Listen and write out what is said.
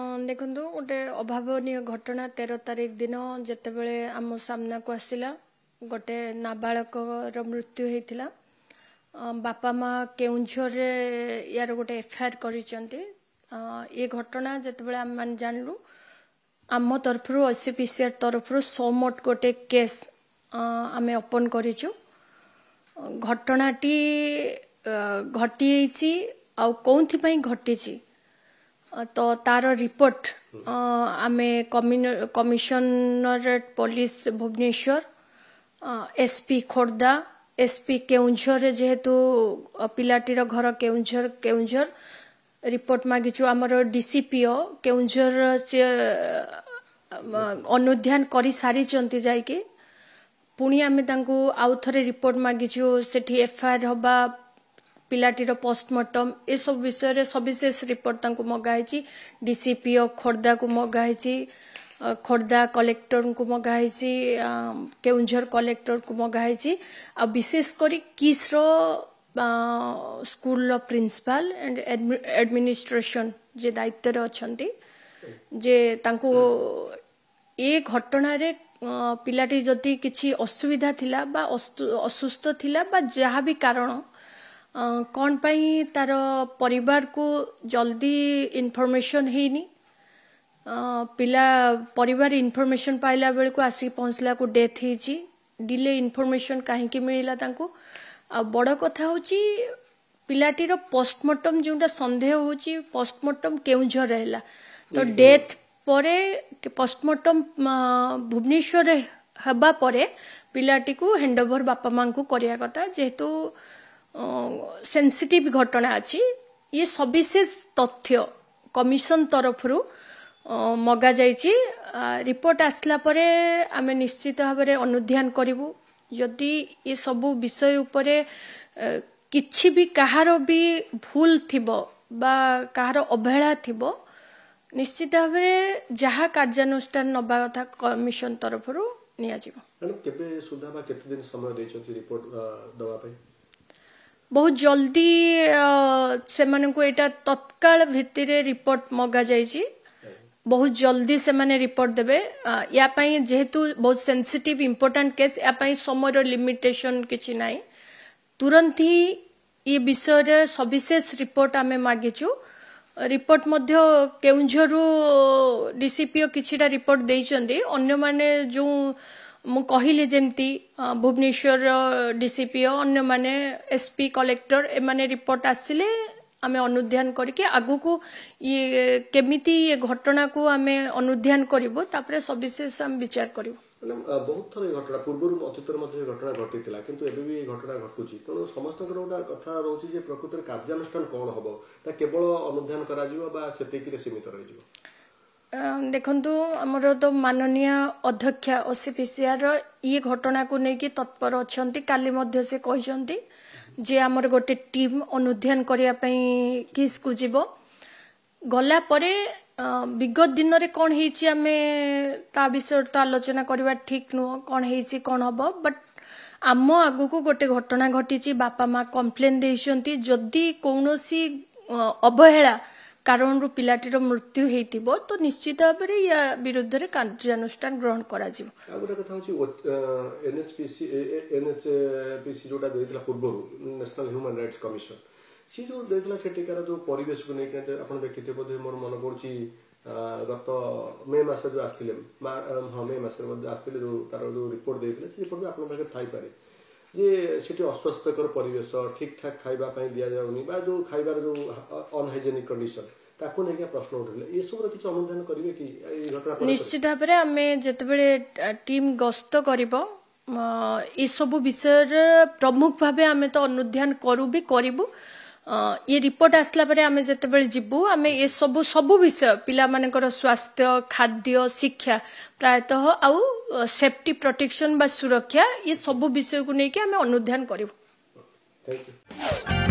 देखु गोटे अभावन घटना 13 तारिख दिन जितेबले आम सामना को आसला गोटे नाबालक मृत्यु होता बापा माँ केउझर यार गोटे एफआईआर कर घटना जितेबले आम मान जानलु आम तरफ आईसीपीसीआर तरफ सोमोट गोटे केस आम ओपन करूँ घटनाटी घटी कौन घटी तो तार रिपोर्ट आमे commissionerate police Bhubaneswar SP Khordha SP Keonjhar जेहेतु पिलाटीर घर केउझर रिपोर्ट मागिचु आमर डीसीपीओ केउझर से अनुध्यान करि सारी चंती जाइके पुणी आमे तांको आउ थरे रिपोर्ट मागिचु सेठी एफआईआर होबा पिलाटीर पोस्टमार्टम ए सब विषय रे सविशेष रिपोर्ट तांको मगाइची डीसीपीओ खोर्धा को मगाइची खोर्धा कलेक्टर को मगाइची केउझर कलेक्टर को मगाइची आ विशेष करी किसरो स्कूल प्रिंसिपल एंड एडमिनिस्ट्रेशन जे दायित्व रे अछंती जे तांको ए घटना रे पिलाटी जति किछि असुविधा थिला बा असुस्थ थिला बा जहा भी कारण कौन पाई तार परिवार को जल्दी इनफॉरमेशन हेनी पिला परिवार इनफॉरमेशन पाइला बेल को आसी पहुंचला को डेथ हेची डिले इनफॉरमेशन काहे कि मिलिला तांको आ बड़ कथा होची पिलाटीर पोस्टमार्टम जोंटा संदेह होची पोस्टमार्टम केउझर रहला तो डेथ परे पोस्टमार्टम भुवनेश्वर हबा परे पिलाटी को हैंडओवर बापा मां को करिया कथा जेहेतु सेंसिटिव घटना अच्छी ये सविशेष तथ्य कमिशन तरफ मगा जाइए रिपोर्ट आसला परे आमे निश्चित भाव में अनुध्यान करूँ जदि ये सबू विषय उपरे किछि भी कहार भी भूल थिबो बा कहार अवहेला थिबो निश्चित भाव में जहाँ कार्यानुष्ठान नबा कथा कमिशन तरफ निया जिवो केबे सुधा बा केते दिन समय दैछथि रिपोर्ट दवा पे बहुत जल्दी से माने को एटा तत्काल भित्तिरे रिपोर्ट मगा जाइछि बहुत जल्दी से माने रिपोर्ट देबे या पई जेहेतु बहुत सेंसिटिव इंपोर्टेंट केस या पई समय लिमिटेशन किछि नाही तुरंत ही ये विषय रे सविशेष रिपोर्ट आमे मागिछु रिपोर्ट मध्य केउझरु डीसीपीओ किछिटा रिपोर्ट देइछन्ती अन्य माने जो मु कहले जेमती भुवनेश्वर डीसीपीओ अन्य माने एसपी कलेक्टर ए माने रिपोर्ट आसिले आमे अनुध्यान करके आगु को ये केमिति ये घटना को आमे अनुध्यान करिवो तापरे सविशेष हम विचार करिवो बहुत थर घटना पूर्व अतीतर मध्य घटना घटिला किंतु एबे भी घटना घटुची तो समस्त गोटा कथा रहउची जे प्रकृतिर कार्यानुष्ठान कोन हबो ता केवल अनुध्यान करा जिवो बा सेतिकि रे सीमित रहि जिवो देखंतु हमर तो माननीय अध्यक्ष ओसीपीसीआर ये घटना को नेकी तत्पर अछंती काली मध्य से कहिसंती जे हमर गोटे टीम अनुध्यान करिया पई किस को जिवो गला परे विगत दिन रे कोन हेची आमे ता विषय तो आलोचना करबा ठीक नो कोन हेची कोन हबो बट आम आगु को गोटे घटना घटीची बापा माँ कंप्लेन देइसंती जदी कोनोसी अवहेला कारण रु पिलाटीर मृत्यु हेतिबो तो निश्चित भाव में या विरुद्ध रे कार्यानुष्ठान ग्रहण करा जिवो आगुरा कथा होची एनएचपीसी जोटा देइतला पूर्व नेशनल ह्यूमन राइट्स कमिशन सी जो देइतला सेटिकार जो परिवेश को नै के आपण देखिते बोधे मोर मन पड़ुची गत मे मास जो आस्तिले मे मास मध्ये आस्तिले जो तार जो रिपोर्ट देइतले से रिपोर्ट आपण पाखे थाई पारे जे सेठी अस्वस्थकर परिवेश ठीक ठाक खाइबा पई दिया जाउनी बा जो खाइबार जो अनहाइजेनिक कंडीशन ताको नै के प्रश्न उठले ये सब किछ अनुध्यान करिवे कि ए घटना निश्चित भाव में हमें जतबेले टीम गस्त करिवो ये सब विषय प्रमुख भावे हमें तो अनुध्यान करू भी करिवो ये रिपोर्ट आसला परे हमें जतबेले जिबु हमें ये सब विषय पिला मानकर स्वास्थ्य खाद्य शिक्षा प्रायतः आउ सेफ्टी प्रोटेक्शन बा सुरक्षा ये सब विषय को लेके हमें अनुध्यान करिवो। Thank you.